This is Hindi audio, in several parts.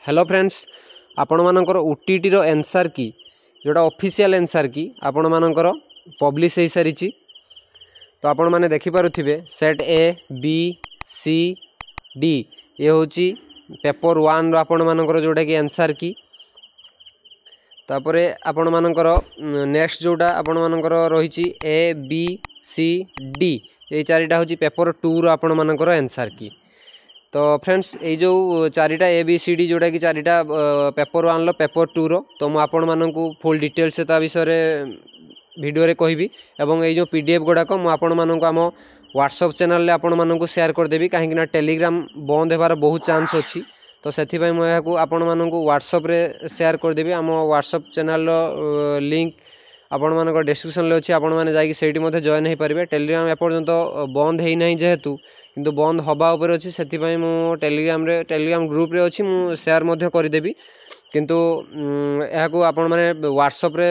हेलो फ्रेंड्स, आपण मानकर ओटीटी रो आंसर की जोटा ऑफिशियल आंसर की आपण मानकर पब्लिश हो सारी। तो आपण माने देखि पारुथिबे set A B C D ये होची पेपर 1 रो आपण मानकर जोटा की आंसर की। तापरे आपण मानकर नेक्स्ट जोटा आपण मानकर रहिची ए बी सी डी ये चारिटा होची पेपर 2 रो आपण मानकर आंसर की। तो फ्रेंड्स ये जो चारिटा ए बी सी डी जोटा कि चारिटा पेपर 1 लो पेपर 2 रो तो मु आपण मानकु फुल डिटेल्स ता विषय वीडियो रे कहबी एवं ये जो पीडीएफ गुड़ाक मु आपण मानकु आम व्हाट्सएप चैनल रे आपण मानकु शेयर कर देबी कहीं ना टेलीग्राम बंद हेबार बहुत चांस अछि। तो सेथि पई मु याकू आपण मानकु व्हाट्सएप रे शेयर कर देबी। आम व्हाट्सएप चैनल रो लिंक आपण मानक डिस्क्रिप्शन ले अछि, आपण माने जाई सेठी मध्ये जॉइन हे परिबे। टेलीग्राम एपर्यंत बंद हेई नाही जेहेतु किंतु बंद हवा ऊपर अच्छी से टेलीग्राम ग्रुप रे अच्छी मु शेयर मध्य कर देबी। किंतु यहाकू आपण माने व्हाट्सएप रे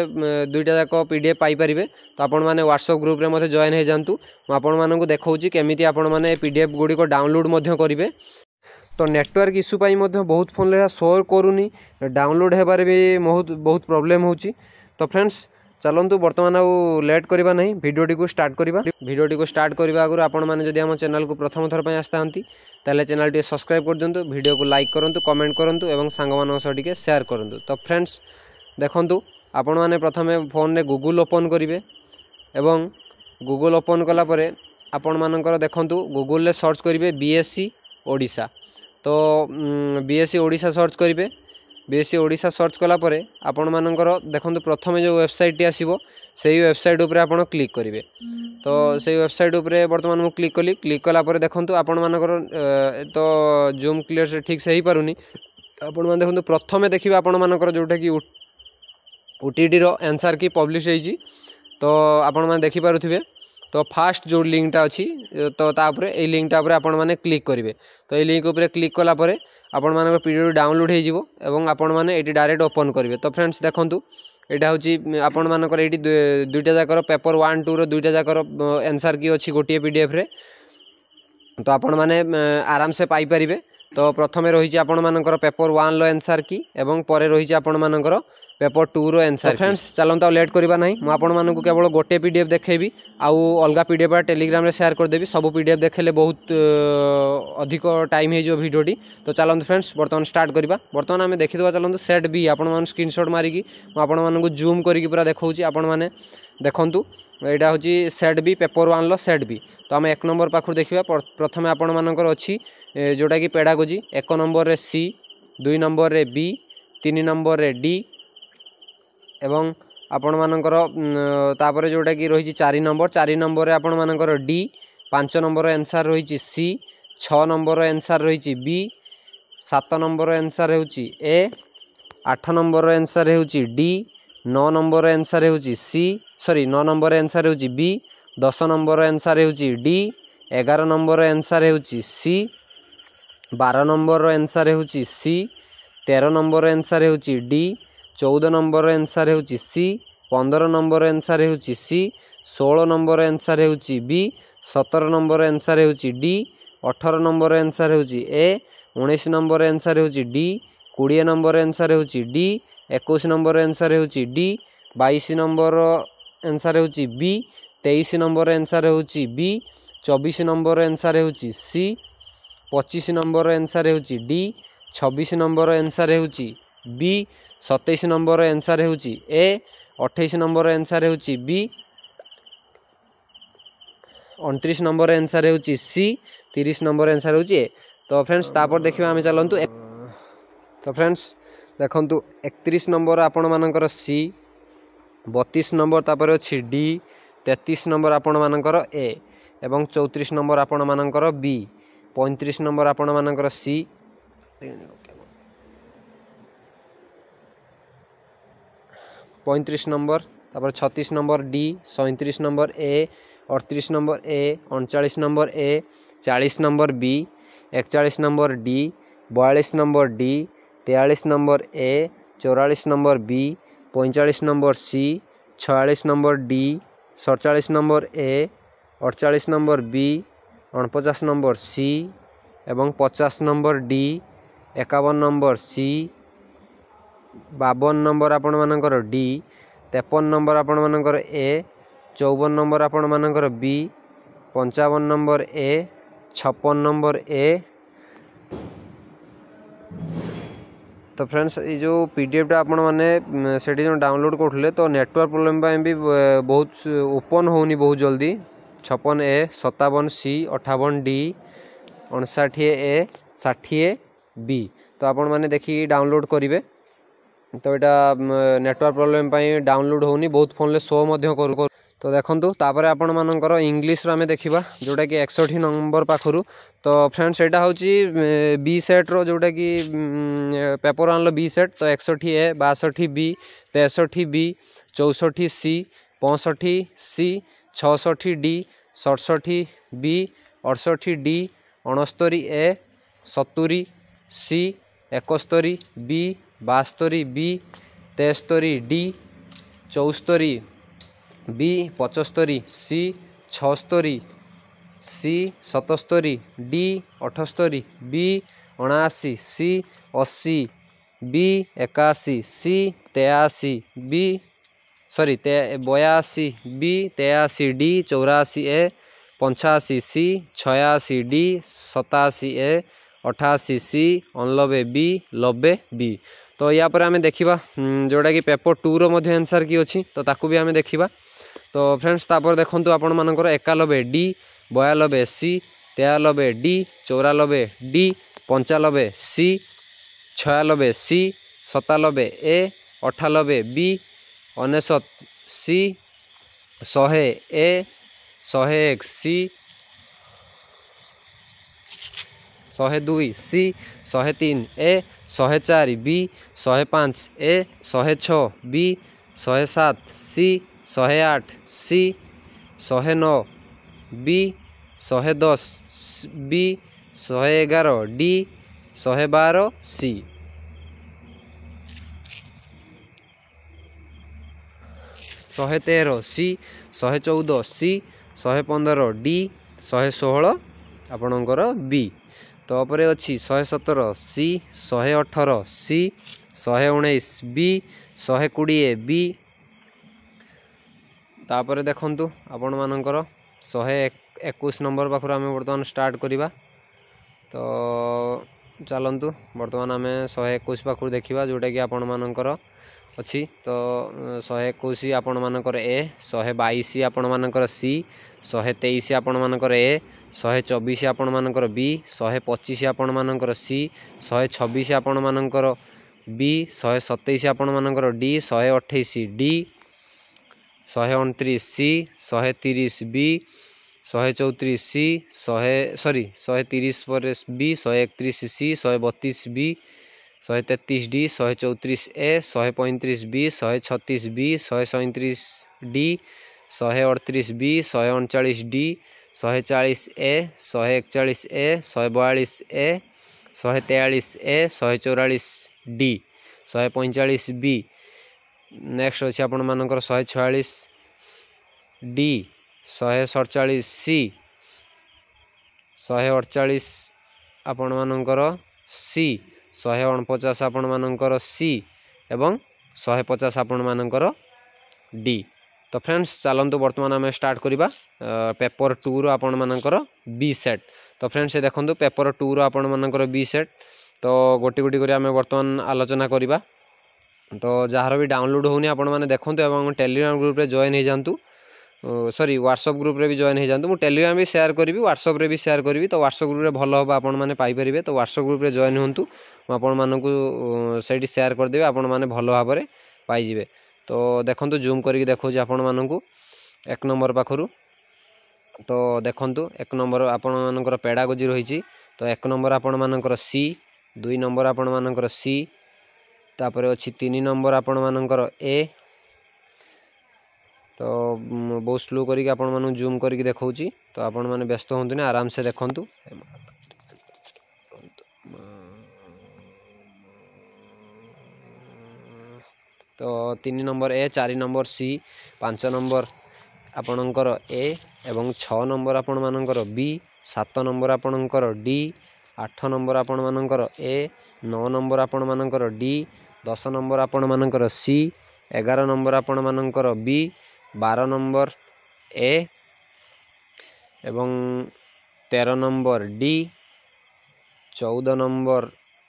दुईटा जाक पीडीएफ पाई परिबे। तो आपण माने व्हाट्सएप ग्रुप रे मध्य जॉइन हे जानतु। मु आपण मानकु देखाउची केमिति आपण माने पीडीएफ गुडी को डाउनलोड मध्य करिवे। तो नेटवर्क इश्यू पाई मध्य बहुत फोन रे शो करूनी, डाउनलोड हेबारे भी बहुत प्रॉब्लम होची। तो फ्रेंड्स चलतु बर्तमान आउ लेट करवा नहीं, वीडियोटी को स्टार्ट करवा। वीडियोटी को स्टार्ट करने आगु आपण मैंने जदि आम चैनल को प्रथम थर पर आसता ताले चैनल टी सब्सक्राइब कर दिंतु, वीडियो को लाइक करूँ, कमेंट करूँ और सांग सह शेयर करूँ। तो फ्रेंड्स देखंतु आपण मैंने प्रथमे फोन रे गूगल ओपन करेंगे एवं गूगल ओपन कलापर आपण मानकर देखंतु गूगल रे सर्च करेंगे बीएससी ओडिशा। तो बीएससी ओडिशा सर्च करेंगे। बीएससी ओडिशा सर्च कलापर आपण मानकर देखंतु प्रथमे जो वेबसाइट टी आसीबो सेही वेबसाइट उपरे आपण क्लिक करेंगे। तो सेही वेबसाइट उपरे वर्तमान मु क्लिक कली। क्लिक कलापर देखंतु आपण मानकर तो जूम क्लियर से ठीक से ही पारुनी। आपण मान देखंतु प्रथमे देखिबा आपण मानकर जोटा कि ओटीटी रो आंसर की पब्लिश होईची। तो आपण मान देखि पारुथिबे। तो फास्ट जो लिंकटा अछि तो ता उपरे ए लिंकटा उपरे आपण माने क्लिक करेंगे। तो ए लिंक उपरे क्लिक कला परे आपण मानकर पीडीएफ डाउनलोड हो जिवो एवं आपण माने एटी डायरेक्ट ओपन करेंगे। तो फ्रेंड्स देखंतु एटा होची आपण मानकर एटी दुईटा जाकर पेपर 1 2 रो दुईटा जाकर आंसर की अछि गोटिए पीडीएफ रे। तो आपण माने आराम से पाई परिबे। तो प्रथमे रहिची आपण मानकर पेपर 1 लो आंसर की एवं परे रहिची आपण मानकर पेपर 2 रो आंसर। तो फ्रेंड्स चलंता लेट करबा नहीं, मु आपण मानकु केवल गोटे पीडीएफ देखेबी आउ अलगा पीडीएफ टेलीग्राम रे शेयर कर देबी। सब पीडीएफ देखेले बहुत अधिक टाइम हे जो वीडियोटी। तो चलंतु फ्रेंड्स बर्तमान स्टार्ट करबा। बर्तमान आमे देखि देबा चलंतु सेट बी आपण मान स्क्रीनशॉट मारिकी मु आपण मानकु जूम करिकी पूरा देखाउची। आपण माने देखंतु एटा होची सेट बी पेपर 1 लो सेट बी। तो आम 1 नंबर पाखु देखिबा। प्रथमे आपण मानकर अछि जोटा कि पेडागोजी। 1 नंबर रे सी, 2 नंबर रे बी, 3 नंबर रे डी एवं आपण मानकर तापर जोटा कि रही 4 नंबर रे आपण मानकर डी, 5 नंबर आंसर रही सी, 6 नंबर आंसर रही बी, 7 नंबर आंसर होची ए, 8 नंबर आंसर होची डी, 9 नंबर आंसर होची सी, सॉरी 9 नंबर आंसर होची बी, 10 नंबर आंसर होची डी, 11 नंबर आंसर होची सी, 12 नंबर आंसर होची सी, 13 नंबर आंसर होची डी, 14 नंबर आंसर होची सी, 15 नंबर आंसर होची सी, 16 नंबर आंसर होची बी, 17 नंबर आंसर होची डी, 18 नंबर आंसर होची ए, 19 नंबर आंसर होची डी, 20 नंबर आंसर होची डी, 21 नंबर आंसर होची डी, 22 नंबर आंसर होची बी, 23 नंबर आंसर होची बी, 24 नंबर आंसर होची सी, 25 नंबर आंसर होची डी, 26 नंबर आंसर होची बी, 27 नंबर आंसर होची ए, 28 नंबर आंसर होची बी, 29 नंबर आंसर होची सी, 30 नंबर आंसर होची ए। तो फ्रेंड्स तापर देखिबा आमे चलंतु। तो फ्रेंड्स देखंतु 31 नंबर आपण मानकर सी, 32 नंबर तापर अछि डी, 33 नंबर आपण मानकर ए एवं 34 नंबर आपण मानकर बी, 35 नंबर आपण मानकर सी, 35 नंबर तापर 36 number D, 37 number A, 38 number A, 39 number A, 40 number B, 41 number D, 42 number D, 43 number A, 44 number B, 45 number C, 46 number D, 47 number A, 48 number B, 49 number C एवं 50 number D, 51 number C, 52 number आपण मानकर डी, 53 नंबर आपण मानकर ए, 54 नंबर आपण मानकर B, 55 number A, 56 number A. तो फ्रेंड्स ये जो पीडीएफ टा आपण मैंने से जो डाउनलोड करते तो नेटवर्क प्रोब्लेम भी बहुत ओपन होनी बहुत जल्दी। 56 ए, 57 सी, 58 डी, 59 ए, 60 बी। तो आपण मैंने देखिए डाउनलोड करेंगे। तो यहाँ नेटवर्क प्रोब्लेम डाउनलोड होनी बहुत फोन ले शो कर। तो देखो तापर आपण मानकर इंग्लिश आम देखा जोटा कि 61 नंबर पाखु। तो फ्रेंड्स यहाँ हूँ बी सेट रो जोटा कि पेपर आनल बी सेट। तो 61 A, 62 B, 63 B, 64 C, 65 C, 66 D, 67 B, 68 D, 69 A, 70 C, 71 B, 72 B, 73 D, 74 B, 75 C, 76 C, 77 D, 78 B, 79 C, 80 B, 81 C, 83 B, 82 B, 83 D, 84 A, 85 C, 86 D, 87 A, 88 C, 89 B, 90 B. तो या पर आम देखा जोटा कि पेपर 2 रो मध्य आंसर की अच्छी तो ताकू भी आम देखा। तो फ्रेंड्स तापर देखो आपण मानकर 91 डी, 92 सी, 93 डी, 94 डी, 95 सी, 96 सी, 97 ए, 98 बी, 99 सी, 100 ए, 101 सी, 102 सी, 103 ए, 104 बी, 105 ए, 106 बी, 107 सी, 108 सी, 109 बी, 110 बी, 111 डी, 112 सी। शहे 13 सी, 114 सी, 115 डी, 116 आपणकर बी। तो अपरे अच्छी 117 सी, 118 सी, 119 बी, 120 बी। तापर देखंतु आपण मानकर 121 नंबर पाखु आम बर्तमान स्टार्ट करवा। तो चलतु बर्तमान आम 121 पाखु देखा जोटा कि आपण मानकर अच्छी। तो 121 आपण मानकर ए, 122 आपण मानकर सी, 123 आपण मानकर ए, 124 आपण मानकर बी, 125 आपण मानकर सी, 126 आपण मानकर बी, 127 आपण मानकर D, 128 D, 129 C, 130 B, 134 C, 130 पर B, 131 C, 132 B, 133 D, 134 A, 135 B, 136 B, 137 D, 138 B, 139 D, 140 A, 141 A, 142 A, 143 A, 144 D, 145 B. Next अच्छे आपण मानकर 146 डी, 147 सी, 148 आपण मानकर सी, 149 आपण मानकर सी एवं 150 आपण मानकर डी। तो फ्रेंड्स चलतु बर्तमान आम स्टार्ट करवा पेपर 2 रो आपण मानकर बी सेट। तो फ्रेंड्स देखो पेपर 2 रो आपण मानकर बी सेट। तो गोटी गोटी कर आम बर्तमान आलोचना करवा। तो जार भी डाउनलोड होनी आपण मैंने देखो एवं टेलीग्राम ग्रुप रे जॉइन हो जातु, सॉरी व्हाट्सएप ग्रुप रे भी जॉइन हो जातु। मुझे टेलीग्राम भी शेयर करी, व्हाट्सएप रे भी शेयर करी। तो व्हाट्सएप ग्रुप रे भल हम आपण मैंने पाइपर। तो व्हाट्सएप ग्रुप रे जॉइन होंतु, आपण मानकु सेठी शेयर करदेबे, आपण मैंने भल भाव में पाइबे। तो देखो जूम करके देखो आपण मानकु 1 नंबर पाखरु। तो देखो 1 नंबर आपण मानकर पेडागोजी रही। तो 1 नंबर आपण मानकर सी, 2 नंबर आपण मानकर सी, तापर अच्छी 3 नंबर आपण मानकर ए। तो बहुत स्लो करके आपण मानू जूम करके देखौची। तो आपण माने व्यस्त होंतु ना, आराम से देखंतु। तो 3 number A, 4 number C, 5 number आपणकर ए एवं 6 नंबर आपण मानकर बी, 7 नंबर आपणकर डी, 8 नंबर आपण मानकर ए, 9 नंबर आपण मानकर डी, 10 नंबर आपण मानकर सी, 11 नंबर आपण मानकर बी, 12 नंबर ए एवं 13 नंबर डी, 14 नंबर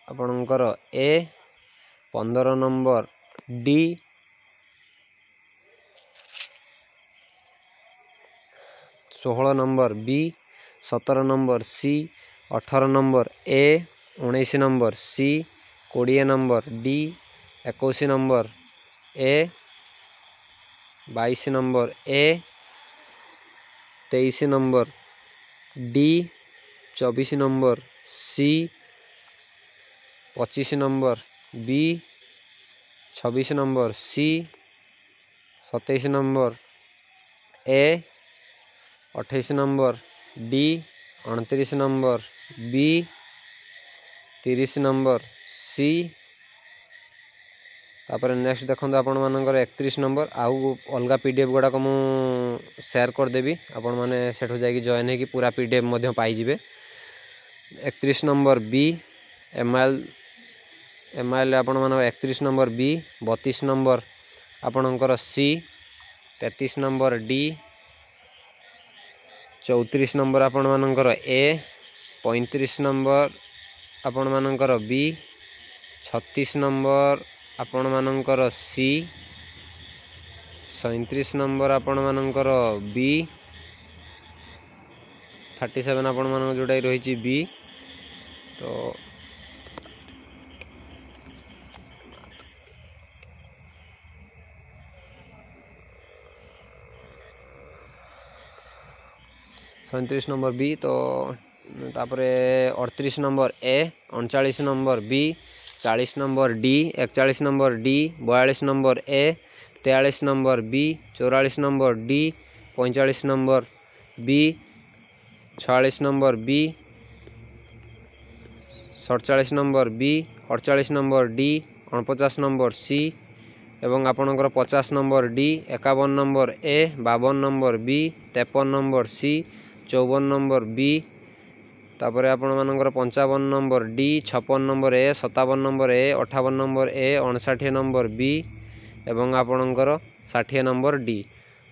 आपणकर A, 15 number D, 16 number B, 17 number C, 18 number A, 19 number C, 20 number D, 21 number A, 22 number A, 23 number D, 24 number C, 25 number B, 26 number C, 27 number A, 28 number D, 29 number B, 30 number C. तापर नेक्स्ट देखो आपण मानकर 31 नंबर आउ अलगा पीडीएफ गुड़ाक मु शेयर करदेवी आपण मैंने सेठू जाकि जॉइन हो पूरा पीडीएफ मध्य पाइबे। 31 नंबर बी एमआईएल आपण मान 31 नंबर बी, 32 नंबर आपणकर सी, 33 नंबर डी, 34 नंबर आपण मानकर ए, 35 नंबर आपण मानकर बी, 36 नंबर आपण मानकर सी, 37 नंबर आपण मानकर बी, 37 आपण मान जोड़ा रही बी। तो सैंतीस नंबर बी। तो तापरे 38 number A, 39 number B, 40 number D, 41 number D, 42 number A, 43 number B, 44 number D, 45 number B, 46 number B, 47 number B, 48 number D, 49 number C एवं आपणकर 50 number D, 51 number A, 52 number B, 53 number C, 54 number B, तापर आपण मानकर 55 number D, 56 number A, 57 number A, 58 number A, 59 number B एवं आपणकर 60 नंबर डी।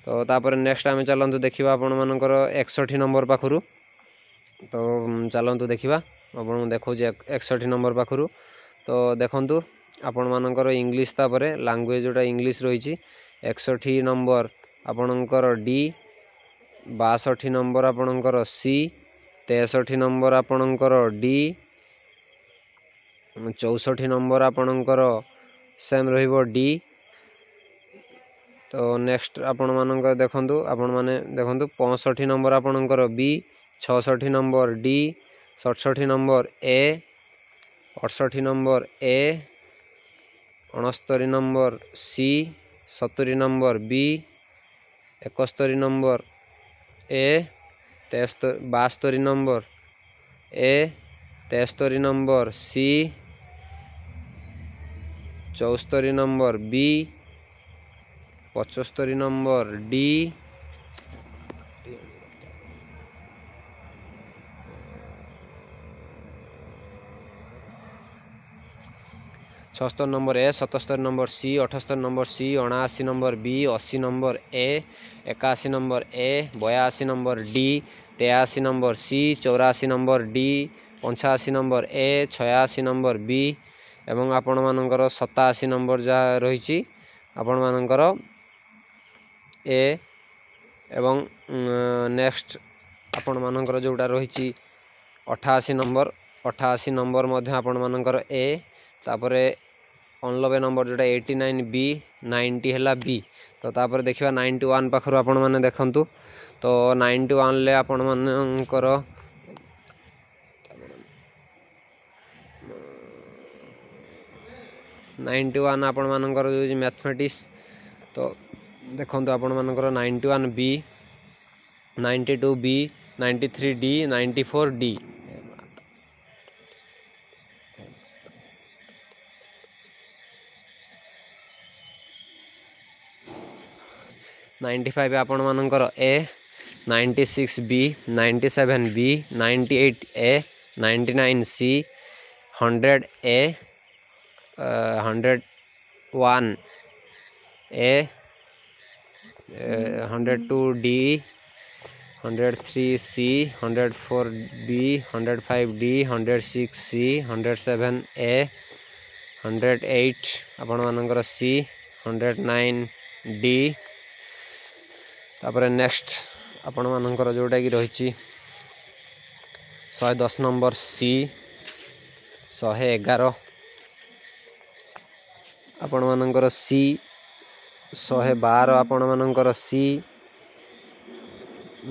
तो तापर नेक्स्ट आम चलतु देखा आपण मानकर 61 नंबर पाखु। तो चलतु देखा आपन देखा 61 नंबर पाखु। तो देखु आपण मानकर इंग्लिश तापर लैंग्वेज जोटा इंग्लिश रही 61 नंबर आपणकर डी, 62 नंबर आपणकर सी, 63 नंबर आपणकर डी, 64 नंबर आपणकर सेम रहिबो डी। तो नेक्स्ट आपण मानकर देखंतु आपण माने देखंतु 65 नंबर आपणकर B, 66 number D, 67 number A, 68 number A, 69 number C, 70 number B, 71 number A, 72 number A, 73 number C, 74 number B, 75 number D, 76 number A, 77 number C, 78 number C, 79 number B, 80 number A, 81 number A, 82 number D, 83 number C, 84 number D, 85 number A, 86 number B एवं आपण मानकर 87 नंबर जहाँ रही आपण मानकर ए एवं नेक्स्ट आपण मानकर जोटा रही 88 नंबर मध्य आपण मानकर ए। तापर 89 नंबर जोटा 89 बी, 90 है बी। तो तापर देखा 91 पाखर आपण मैंने देखंतु। तो 91 ले आपण मानकर 91 आपण मानकर जो मैथमेटिक्स। तो देखंतु आपण मानकर 91 बी, 92 बी, 93 डी, 94 डी। 95 आपण मानकर ए, 96 बी, 97 बी, 98 ए, 99C 100A 101A 102D 103C 104B 105D 106C 107A 108 आपण मानकर C 109D तापर नेक्स्ट आपण मानकर जोटा कि रही 110 नंबर C 111 आपण मानकर C 112 आपण मानकर C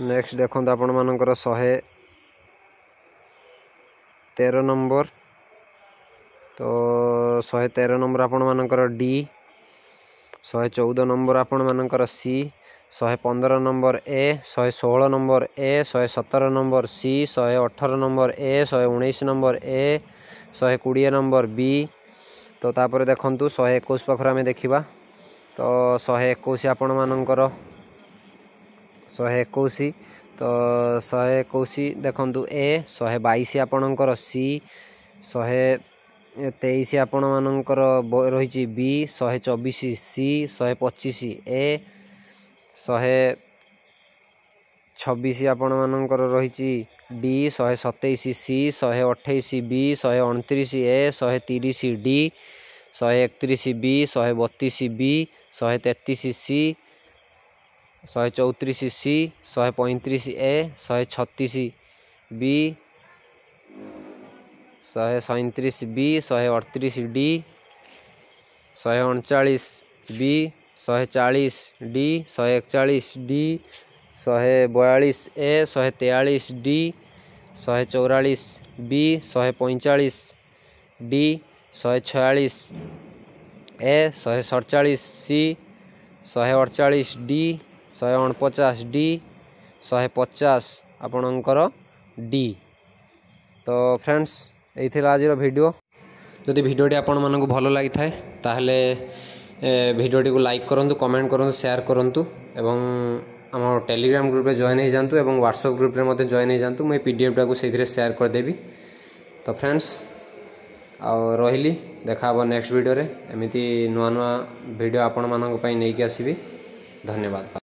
नेक्स्ट देखो आपण मानकर 113 नंबर तो 113 नंबर आपण मानकर D 114 नंबर आपण मानकर C 115 number A 116 number A 117 number C 118 number A 119 number A 120 number B तो तापर देखंतु 121 पाखर आम देखा तो 121 आपण मानकर 121 तो 121 देखंतु A 122 आपणकर C 123 आपण मानकर रही B 124 C 125 A 126 आपण मानकर रही D 127 C 128 B 129 A 130 D 131 B 132 B 133 C 134 C 135 A 136 B 137 B 138 D 139 B 140 D 141 D 142 A 143 D 144 B 145 D 146 A 147 C 148 D 149 D 150 आपणकर D तो फ्रेंड्स यही आज वीडियो जदि भिडियोटी आपण मानक भल लगी थाए ताहले भिडियोटी को लाइक करूँ कमेंट करूँ शेयर करूँ एवं आम टेलीग्राम ग्रुप में जॉइन हो जातु एवं व्हाट्सएप ग्रुप में मत जॉइन हो जातु मुझे पीडीएफ टाक से शेयर करदेवी तो फ्रेंड्स आ रही देखा नेक्स्ट वीडियो रे एमती नुआ नुआ वीडियो आपण मानक पई नहीं आसीबी धन्यवाद।